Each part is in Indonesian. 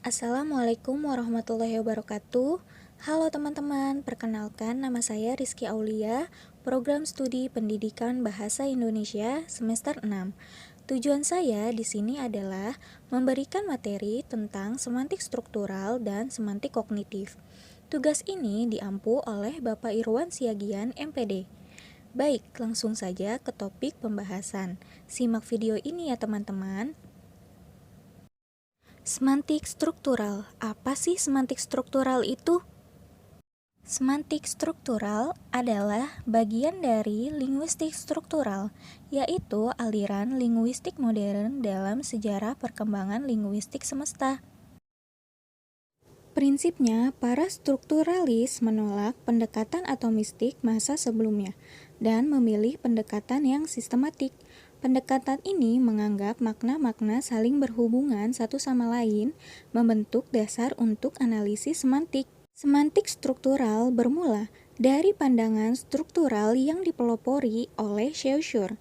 Assalamualaikum warahmatullahi wabarakatuh. Halo teman-teman, perkenalkan nama saya Rizky Aulia, Program Studi Pendidikan Bahasa Indonesia semester 6. Tujuan saya di sini adalah memberikan materi tentang semantik struktural dan semantik kognitif. Tugas ini diampu oleh Bapak Irwan Siagian, MPD. Baik, langsung saja ke topik pembahasan. Simak video ini ya teman-teman. Semantik struktural. Apa sih semantik struktural itu? Semantik struktural adalah bagian dari linguistik struktural, yaitu aliran linguistik modern dalam sejarah perkembangan linguistik semesta. Prinsipnya, para strukturalis menolak pendekatan atomistik masa sebelumnya dan memilih pendekatan yang sistematik. Pendekatan ini menganggap makna-makna saling berhubungan satu sama lain, membentuk dasar untuk analisis semantik. Semantik struktural bermula dari pandangan struktural yang dipelopori oleh Saussure.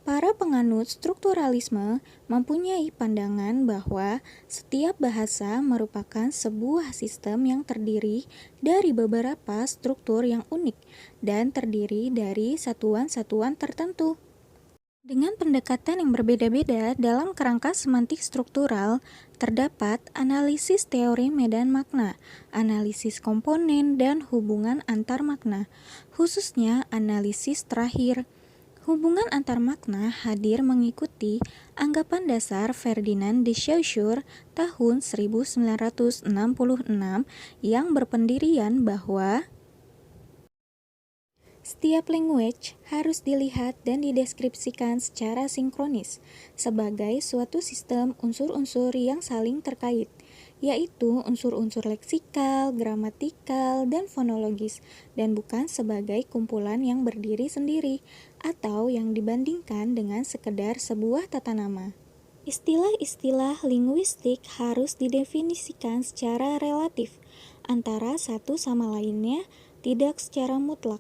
Para penganut strukturalisme mempunyai pandangan bahwa setiap bahasa merupakan sebuah sistem yang terdiri dari beberapa struktur yang unik dan terdiri dari satuan-satuan tertentu. Dengan pendekatan yang berbeda-beda dalam kerangka semantik struktural, terdapat analisis teori medan makna, analisis komponen, dan hubungan antar makna, khususnya analisis terakhir. Hubungan antar makna hadir mengikuti anggapan dasar Ferdinand de Saussure tahun 1966 yang berpendirian bahwa setiap language harus dilihat dan dideskripsikan secara sinkronis sebagai suatu sistem unsur-unsur yang saling terkait, yaitu unsur-unsur leksikal, gramatikal, dan fonologis, dan bukan sebagai kumpulan yang berdiri sendiri atau yang dibandingkan dengan sekedar sebuah tata nama. Istilah-istilah linguistik harus didefinisikan secara relatif antara satu sama lainnya, tidak secara mutlak.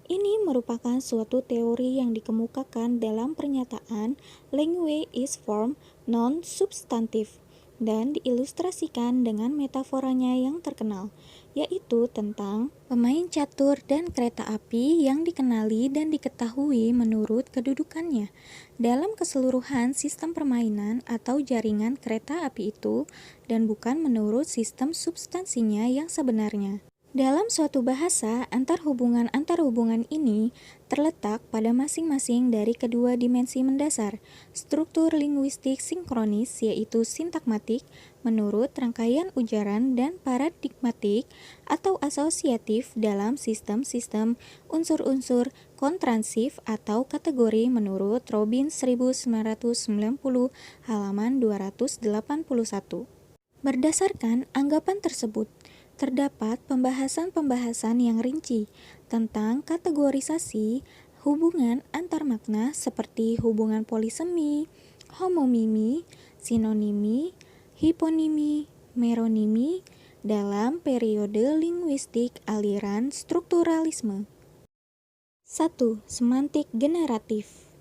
Ini merupakan suatu teori yang dikemukakan dalam pernyataan language is form non-substantive dan diilustrasikan dengan metaforanya yang terkenal, yaitu tentang pemain catur dan kereta api yang dikenali dan diketahui menurut kedudukannya dalam keseluruhan sistem permainan atau jaringan kereta api itu, dan bukan menurut sistem substansinya yang sebenarnya. Dalam suatu bahasa, antar hubungan ini terletak pada masing-masing dari kedua dimensi mendasar. Struktur linguistik sinkronis, yaitu sintakmatik, menurut rangkaian ujaran, dan paradigmatik atau asosiatif dalam sistem-sistem unsur-unsur kontransif atau kategori menurut Robin 1990 halaman 281. Berdasarkan anggapan tersebut, terdapat pembahasan-pembahasan yang rinci tentang kategorisasi hubungan antar makna seperti hubungan polisemi, homonimi, sinonimi, hiponimi, meronimi dalam periode linguistik aliran strukturalisme. 1. Semantik generatif.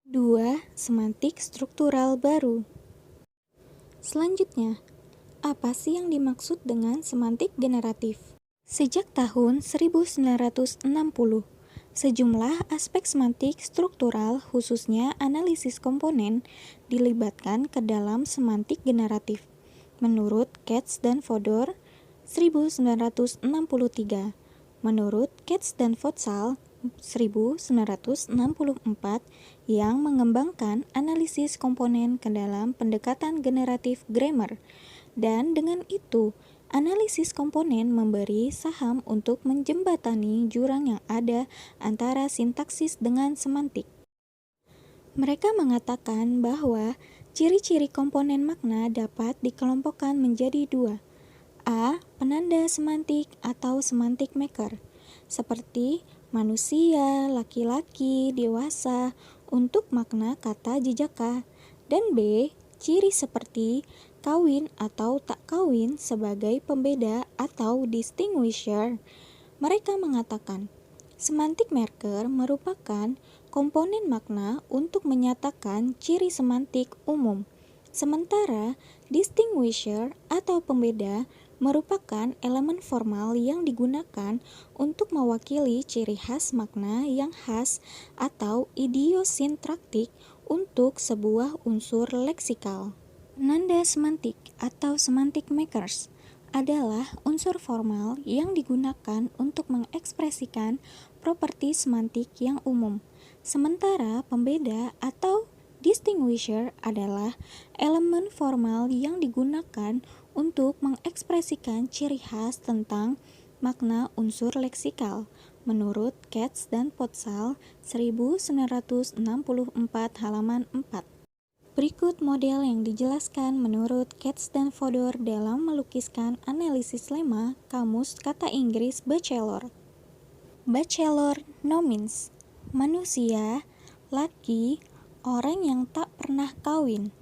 2. Semantik struktural baru. Selanjutnya, apa sih yang dimaksud dengan semantik generatif? Sejak tahun 1960, sejumlah aspek semantik struktural, khususnya analisis komponen, dilibatkan ke dalam semantik generatif. Menurut Katz dan Fodor, 1963. Menurut Katz dan Voetzal, 1964, yang mengembangkan analisis komponen ke dalam pendekatan generatif grammar. Dan dengan itu, analisis komponen memberi saham untuk menjembatani jurang yang ada antara sintaksis dengan semantik. Mereka mengatakan bahwa ciri-ciri komponen makna dapat dikelompokkan menjadi dua. A. Penanda semantik atau semantik maker, seperti manusia, laki-laki, dewasa, untuk makna kata jejaka. Dan B. Ciri seperti kawin atau tak kawin sebagai pembeda atau distinguisher. Mereka mengatakan, semantik marker merupakan komponen makna untuk menyatakan ciri semantik umum Sementara distinguisher atau pembeda merupakan elemen formal yang digunakan untuk mewakili ciri khas makna yang khas atau idiosintaktik untuk sebuah unsur leksikal. Penanda semantik atau semantic makers adalah unsur formal yang digunakan untuk mengekspresikan properti semantik yang umum. Sementara pembeda atau distinguisher adalah elemen formal yang digunakan untuk mengekspresikan ciri khas tentang makna unsur leksikal. Menurut Katz dan Potzal 1964 halaman 4. Berikut model yang dijelaskan menurut Katz dan Fodor dalam melukiskan analisis lema Kamus Kata Inggris Bachelor. Bachelor nomins, manusia, laki, orang yang tak pernah kawin.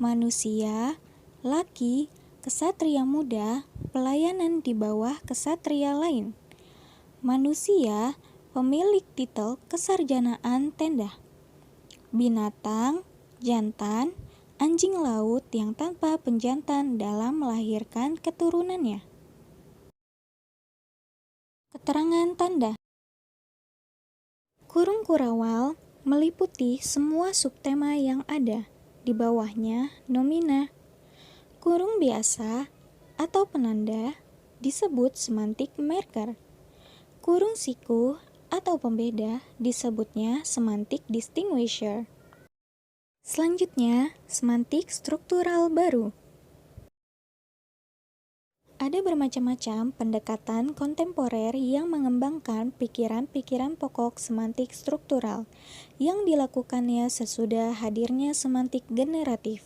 Manusia, laki, kesatria muda, pelayanan di bawah kesatria lain. Manusia, pemilik titel kesarjanaan tenda. Binatang, jantan, anjing laut yang tanpa penjantan dalam melahirkan keturunannya. Keterangan tanda. Kurung kurawal meliputi semua subtema yang ada. Di bawahnya nomina. Kurung biasa atau penanda disebut semantic marker. Kurung siku atau pembeda disebutnya semantic distinguisher. Selanjutnya, semantik struktural baru. Ada bermacam-macam pendekatan kontemporer yang mengembangkan pikiran-pikiran pokok semantik struktural yang dilakukannya sesudah hadirnya semantik generatif.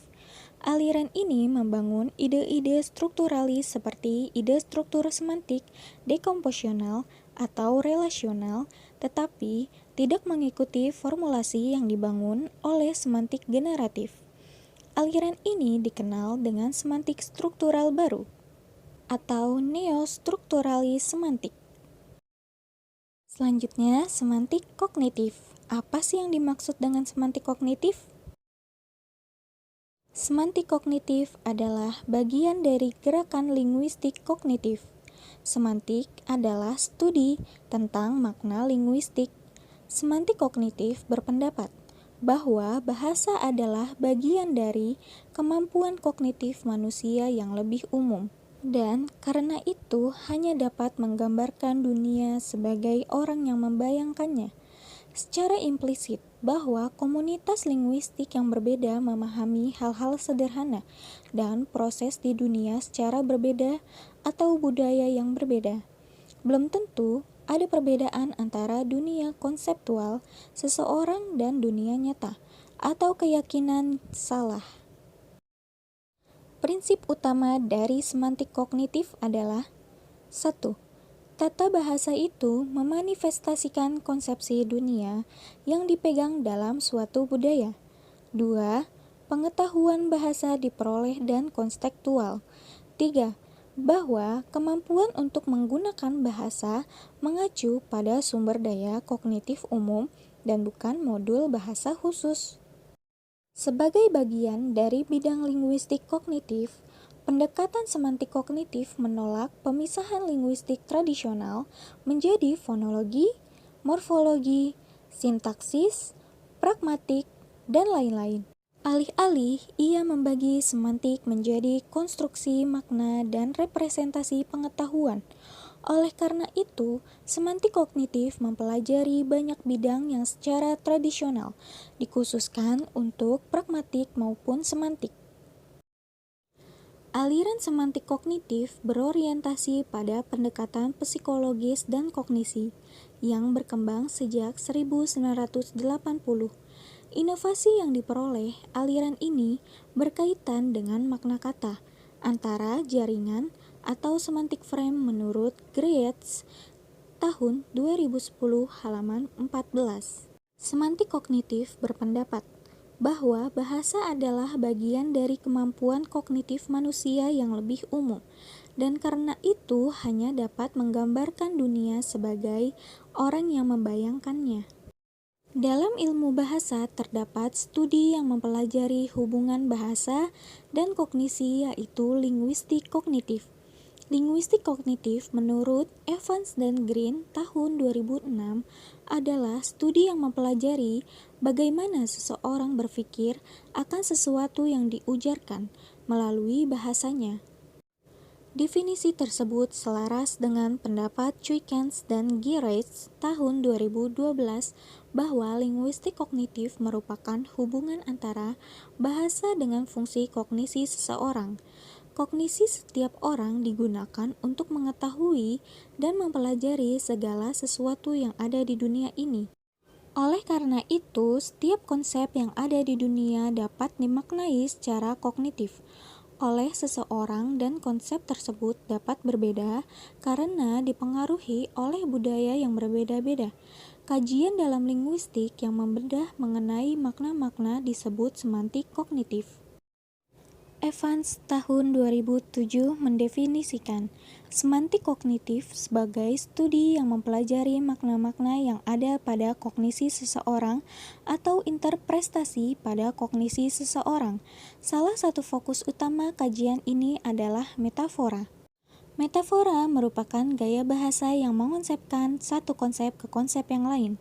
Aliran ini membangun ide-ide strukturalis seperti ide struktur semantik dekomposional atau relasional, tetapi tidak mengikuti formulasi yang dibangun oleh semantik generatif. Aliran ini dikenal dengan semantik struktural baru atau neostrukturalis semantik. Selanjutnya, semantik kognitif. Apa sih yang dimaksud dengan semantik kognitif? Semantik kognitif adalah bagian dari gerakan linguistik kognitif. Semantik adalah studi tentang makna linguistik. Semantik kognitif berpendapat bahwa bahasa adalah bagian dari kemampuan kognitif manusia yang lebih umum, dan karena itu hanya dapat menggambarkan dunia sebagai orang yang membayangkannya. Secara implisit, bahwa komunitas linguistik yang berbeda memahami hal-hal sederhana dan proses di dunia secara berbeda atau budaya yang berbeda. Belum tentu ada perbedaan antara dunia konseptual seseorang dan dunia nyata, atau keyakinan salah. Prinsip utama dari semantik kognitif adalah 1. Tata bahasa itu memanifestasikan konsepsi dunia yang dipegang dalam suatu budaya. 2. Pengetahuan bahasa diperoleh dan konstekstual. 3. Bahwa kemampuan untuk menggunakan bahasa mengacu pada sumber daya kognitif umum dan bukan modul bahasa khusus. Sebagai bagian dari bidang linguistik kognitif, pendekatan semantik kognitif menolak pemisahan linguistik tradisional menjadi fonologi, morfologi, sintaksis, pragmatik, dan lain-lain. Alih-alih, ia membagi semantik menjadi konstruksi makna dan representasi pengetahuan. Oleh karena itu, semantik kognitif mempelajari banyak bidang yang secara tradisional dikhususkan untuk pragmatik maupun semantik. Aliran semantik kognitif berorientasi pada pendekatan psikologis dan kognisi yang berkembang sejak 1980. Inovasi yang diperoleh aliran ini berkaitan dengan makna kata, antara jaringan atau semantic frame menurut Graetz tahun 2010 halaman 14. Semantik kognitif berpendapat bahwa bahasa adalah bagian dari kemampuan kognitif manusia yang lebih umum, dan karena itu hanya dapat menggambarkan dunia sebagai orang yang membayangkannya. Dalam ilmu bahasa terdapat studi yang mempelajari hubungan bahasa dan kognisi, yaitu linguistik kognitif. Linguistik kognitif menurut Evans dan Green tahun 2006 adalah studi yang mempelajari bagaimana seseorang berpikir akan sesuatu yang diujarkan melalui bahasanya. Definisi tersebut selaras dengan pendapat Chuykens dan Giraitz tahun 2012 bahwa linguistik kognitif merupakan hubungan antara bahasa dengan fungsi kognisi seseorang. Kognisi setiap orang digunakan untuk mengetahui dan mempelajari segala sesuatu yang ada di dunia ini. Oleh karena itu, setiap konsep yang ada di dunia dapat dimaknai secara kognitif oleh seseorang dan konsep tersebut dapat berbeda karena dipengaruhi oleh budaya yang berbeda-beda. Kajian dalam linguistik yang membedah mengenai makna-makna disebut semantik kognitif. Evans tahun 2007 mendefinisikan semantik kognitif sebagai studi yang mempelajari makna-makna yang ada pada kognisi seseorang atau interpretasi pada kognisi seseorang. Salah satu fokus utama kajian ini adalah metafora. Metafora merupakan gaya bahasa yang mengonsepkan satu konsep ke konsep yang lain.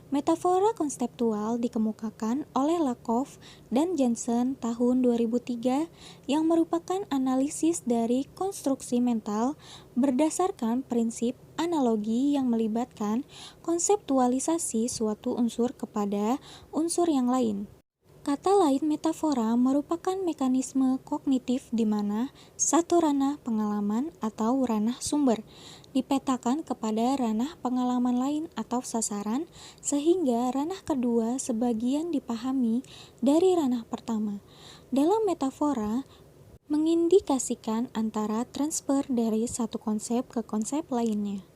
Metafora konseptual dikemukakan oleh Lakoff dan Jensen tahun 2003 yang merupakan analisis dari konstruksi mental berdasarkan prinsip analogi yang melibatkan konseptualisasi suatu unsur kepada unsur yang lain. Kata lain, metafora merupakan mekanisme kognitif di mana satu ranah pengalaman atau ranah sumber dipetakan kepada ranah pengalaman lain atau sasaran, sehingga ranah kedua sebagian dipahami dari ranah pertama. Dalam metafora, mengindikasikan antara transfer dari satu konsep ke konsep lainnya.